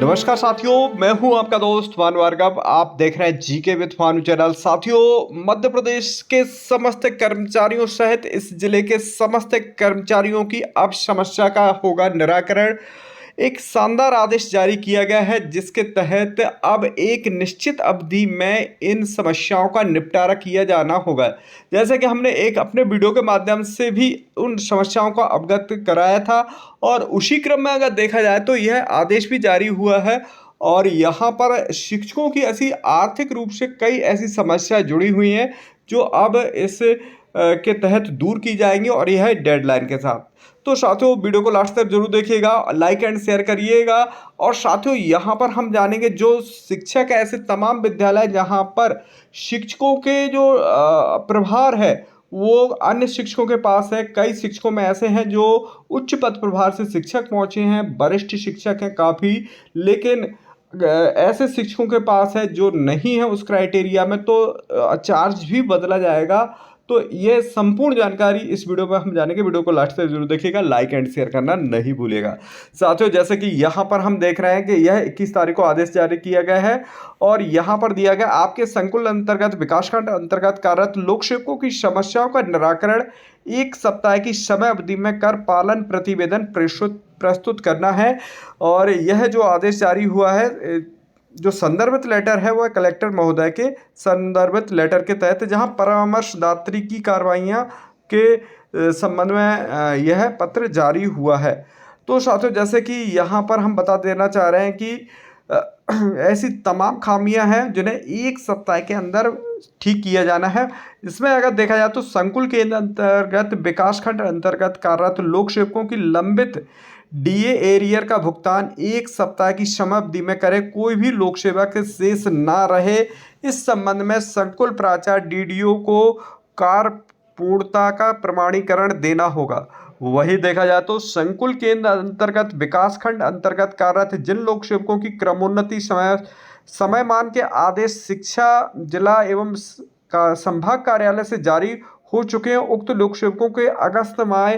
नमस्कार साथियों, मैं हूं आपका दोस्त भानु भार्गव। आप देख रहे हैं जीके विद भानु चैनल। साथियों, मध्य प्रदेश के समस्त कर्मचारियों सहित इस जिले के समस्त कर्मचारियों की अब समस्या का होगा निराकरण। एक शानदार आदेश जारी किया गया है जिसके तहत अब एक निश्चित अवधि में इन समस्याओं का निपटारा किया जाना होगा। जैसे कि हमने एक अपने वीडियो के माध्यम से भी उन समस्याओं का अवगत कराया था और उसी क्रम में अगर देखा जाए तो यह आदेश भी जारी हुआ है। और यहाँ पर शिक्षकों की ऐसी आर्थिक रूप से कई ऐसी समस्याएं जुड़ी हुई हैं जो अब इस के तहत दूर की जाएंगी और यह डेडलाइन के साथ। तो साथियों, वीडियो को लास्ट तक जरूर देखिएगा, लाइक एंड शेयर करिएगा। और साथियों, यहाँ पर हम जानेंगे जो शिक्षक ऐसे तमाम विद्यालय जहाँ पर शिक्षकों के जो प्रभार है वो अन्य शिक्षकों के पास है। कई शिक्षकों में ऐसे हैं जो उच्च पद प्रभार से शिक्षक पहुंचे हैं, वरिष्ठ शिक्षक हैं काफ़ी, लेकिन ऐसे शिक्षकों के पास है जो नहीं है उस क्राइटेरिया में, तो चार्ज भी बदला जाएगा। तो ये संपूर्ण जानकारी इस वीडियो में हम जानेंगे। वीडियो को लास्ट तक जरूर देखिएगा, लाइक एंड शेयर करना नहीं भूलिएगा। साथियों, जैसे कि यहाँ पर हम देख रहे हैं कि यह 21 तारीख को आदेश जारी किया गया है और यहाँ पर दिया गया आपके संकुल अंतर्गत विकासखंड अंतर्गत कार्यरत लोक सेवकों की समस्याओं का निराकरण 1 सप्ताह की समय अवधि में कर पालन प्रतिवेदन प्रस्तुत करना है। और यह जो आदेश जारी हुआ है, जो संदर्भित लेटर है वह कलेक्टर महोदय के संदर्भित लेटर के तहत, जहां परामर्शदात्री की कार्रवाइयां के संबंध में यह पत्र जारी हुआ है। तो साथियों, जैसे कि यहाँ पर हम बता देना चाह रहे हैं कि ऐसी तमाम खामियां हैं जिन्हें 1 सप्ताह के अंदर ठीक किया जाना है। इसमें अगर देखा जाए तो संकुल केंद्र अंतर्गत विकासखंड अंतर्गत कार्यरत लोक सेवकों की लंबित डीए एरियर का भुगतान 1 सप्ताह की समय अवधि में करे, कोई भी लोक सेवक शेष ना रहे। इस संबंध में संकुल प्राचार्य डीडीओ को कार्य पूर्णता का प्रमाणीकरण देना होगा। वही देखा जाए तो संकुल केंद्र अंतर्गत विकासखंड अंतर्गत कार्यरत जिन लोक सेवकों की क्रमोन्नति समयमान के आदेश शिक्षा जिला एवं का संभाग कार्यालय से जारी हो चुके हैं, उक्त लोक सेवकों के अगस्त माह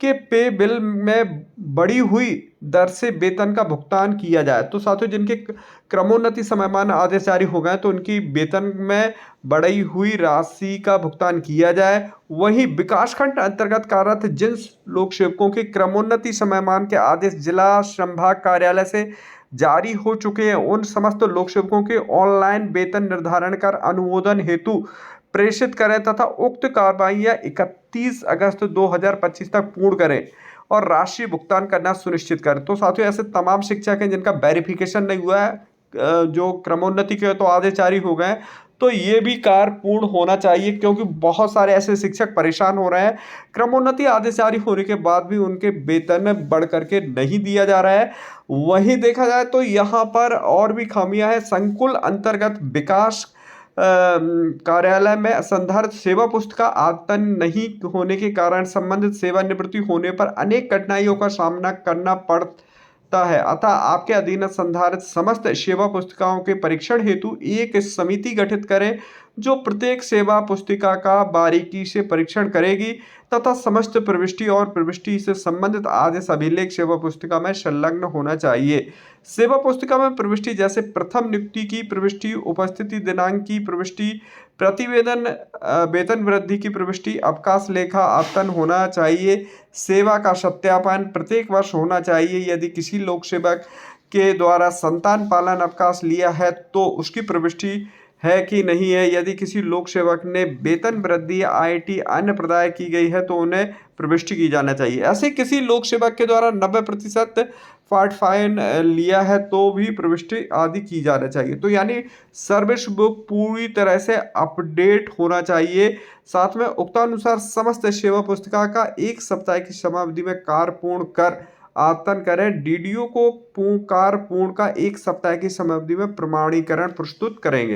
के पे बिल में बढ़ी हुई दर से वेतन का भुगतान किया जाए। तो साथियों, जिनके क्रमोन्नति समयमान आदेश जारी हो गए तो उनकी वेतन में बढ़ी हुई राशि का भुगतान किया जाए। वहीं विकासखंड अंतर्गत कार्यरत जिन लोक सेवकों के क्रमोन्नति समयमान के आदेश जिला संभाग कार्यालय से जारी हो चुके हैं, उन समस्त लोक सेवकों के ऑनलाइन वेतन निर्धारण कर अनुमोदन हेतु प्रेषित करें तथा उक्त कार्रवाइयाँ 31 अगस्त 2025 तक पूर्ण करें और राशि भुगतान करना सुनिश्चित करें। तो साथियों, ऐसे तमाम शिक्षक हैं जिनका वेरिफिकेशन नहीं हुआ है, जो क्रमोन्नति के तो आदेश जारी हो गए, तो ये भी कार्य पूर्ण होना चाहिए, क्योंकि बहुत सारे ऐसे शिक्षक परेशान हो रहे हैं। क्रमोन्नति आदेश जारी होने के बाद भी उनके वेतन में बढ़ करके नहीं दिया जा रहा है। वहीं देखा जाए तो यहाँ पर और भी खामियां हैं। संकुल अंतर्गत विकास कार्यालय में संदर्भ सेवा पुस्तिका आदतन नहीं होने के कारण संबंधित सेवानिवृत्ति होने पर अनेक कठिनाइयों का सामना करना पड़ता है। अतः आपके अधीन संधारित समस्त सेवा पुस्तिकाओं के परीक्षण हेतु एक समिति गठित करें जो प्रत्येक सेवा पुस्तिका का बारीकी से परीक्षण करेगी तथा समस्त प्रविष्टि और प्रविष्टि से संबंधित आदेश अभिलेख सेवा पुस्तिका में संलग्न होना चाहिए। सेवा पुस्तिका में प्रविष्टि जैसे प्रथम नियुक्ति की प्रविष्टि, उपस्थिति दिनांक की प्रविष्टि, प्रतिवेदन, वेतन वृद्धि की प्रविष्टि, अवकाश लेखा आतन होना चाहिए। सेवा का सत्यापन प्रत्येक वर्ष होना चाहिए। यदि किसी लोक सेवक के द्वारा संतान पालन अवकाश लिया है तो उसकी प्रविष्टि है कि नहीं है। यदि किसी लोक सेवक ने वेतन वृद्धि या आईटी अन्य प्रदाय की गई है तो उन्हें प्रविष्टि की जाना चाहिए। ऐसे किसी लोक सेवक के द्वारा 90% पार्ट फाइन लिया है तो भी प्रविष्टि आदि की जाना चाहिए। तो यानी सर्विस बुक पूरी तरह से अपडेट होना चाहिए। साथ में उक्तानुसार समस्त सेवा पुस्तिका का 1 सप्ताह की समावधि में कार्य पूर्ण कर आतन करें। डीडीओ को कार्य पूर्ण का 1 सप्ताह की समयावधि में प्रमाणीकरण प्रस्तुत करेंगे।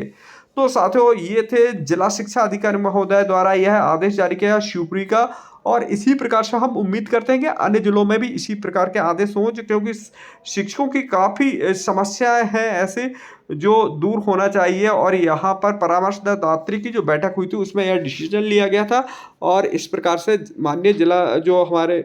तो साथियों, ये थे जिला शिक्षा अधिकारी महोदय द्वारा यह आदेश जारी किया शिवपुरी का। और इसी प्रकार से हम उम्मीद करते हैं कि अन्य जिलों में भी इसी प्रकार के आदेश हों, क्योंकि शिक्षकों की काफ़ी समस्याएं हैं ऐसे जो दूर होना चाहिए। और यहाँ पर परामर्शदात्री की जो बैठक हुई थी उसमें यह डिसीजन लिया गया था और इस प्रकार से माननीय जिला जो हमारे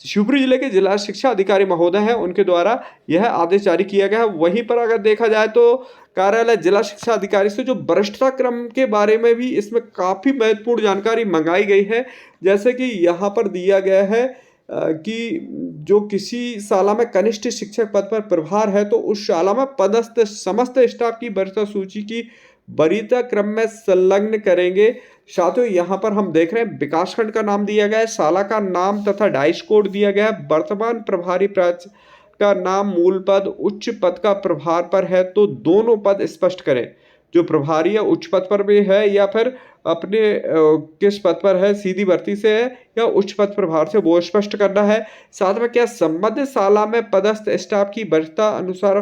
शिवपुरी जिले के जिला शिक्षा अधिकारी महोदय हैं उनके द्वारा यह आदेश जारी किया गया है। वहीं पर अगर देखा जाए तो कार्यालय जिला शिक्षा अधिकारी से जो वरिष्ठता क्रम के बारे में भी इसमें काफ़ी महत्वपूर्ण जानकारी मंगाई गई है। जैसे कि यहाँ पर दिया गया है कि जो किसी शाला में कनिष्ठ शिक्षक पद पर प्रभार है तो उस शाला में पदस्थ समस्त स्टाफ की वरिष्ठता सूची की वरीयता क्रम में संलग्न करेंगे। साथियों यहाँ पर हम देख रहे हैं विकासखंड का नाम दिया गया है, शाला का नाम तथा डाइस कोड दिया गया है, वर्तमान प्रभारी प्राचार्य का नाम मूल पद उच्च पद का प्रभार पर है तो दोनों पद स्पष्ट करें। जो प्रभारी है उच्च पद पर भी है या फिर अपने किस पद पर है, सीधी भर्ती से है या उच्च पद प्रभार से, वो स्पष्ट करना है। साथ में क्या संबंधित शाला में पदस्थ स्टाफ की वरिष्ठता अनुसार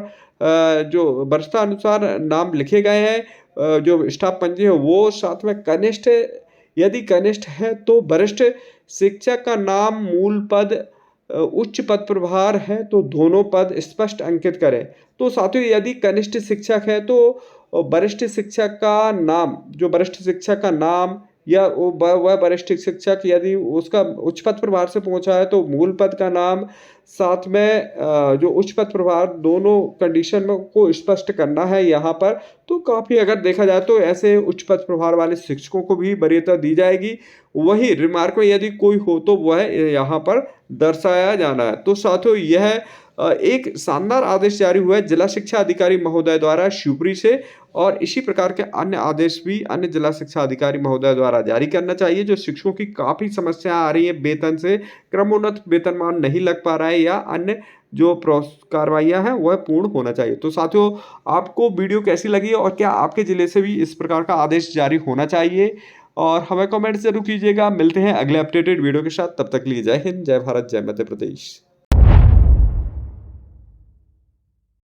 जो वरिष्ठता अनुसार नाम लिखे गए हैं जो स्टाफ पंजी है वो। साथ में कनिष्ठ, यदि कनिष्ठ है तो वरिष्ठ शिक्षक का नाम मूल पद उच्च पद प्रभार है तो दोनों पद स्पष्ट अंकित करें। तो साथियों यदि कनिष्ठ शिक्षक है तो वरिष्ठ शिक्षक का नाम, जो वरिष्ठ शिक्षक का नाम या वह वरिष्ठ शिक्षक यदि उसका उच्च पद प्रभार से पहुंचा है तो मूल पद का नाम, साथ में जो उच्च पद प्रभार, दोनों कंडीशन में को स्पष्ट करना है यहाँ पर। तो काफ़ी अगर देखा जाए तो ऐसे उच्च पद प्रभार वाले शिक्षकों को भी वरीयता दी जाएगी। वही रिमार्क में यदि कोई हो तो वह यहाँ पर दर्शाया जाना है। तो साथियों यह एक शानदार आदेश जारी हुआ है जिला शिक्षा अधिकारी महोदय द्वारा शिवपुरी से, और इसी प्रकार के अन्य आदेश भी अन्य जिला शिक्षा अधिकारी महोदय द्वारा जारी करना चाहिए। जो शिक्षकों की काफ़ी समस्या आ रही है, वेतन से क्रमोन्नत वेतनमान नहीं लग पा रहा है या अन्य जो कार्रवाइयाँ हैं वह पूर्ण होना चाहिए। तो साथियों आपको वीडियो कैसी लगी और क्या आपके ज़िले से भी इस प्रकार का आदेश जारी होना चाहिए, और हमें कमेंट जरूर कीजिएगा। मिलते हैं अगले अपडेटेड वीडियो के साथ, तब तक के लिए जय हिंद, जय भारत, जय मध्य प्रदेश।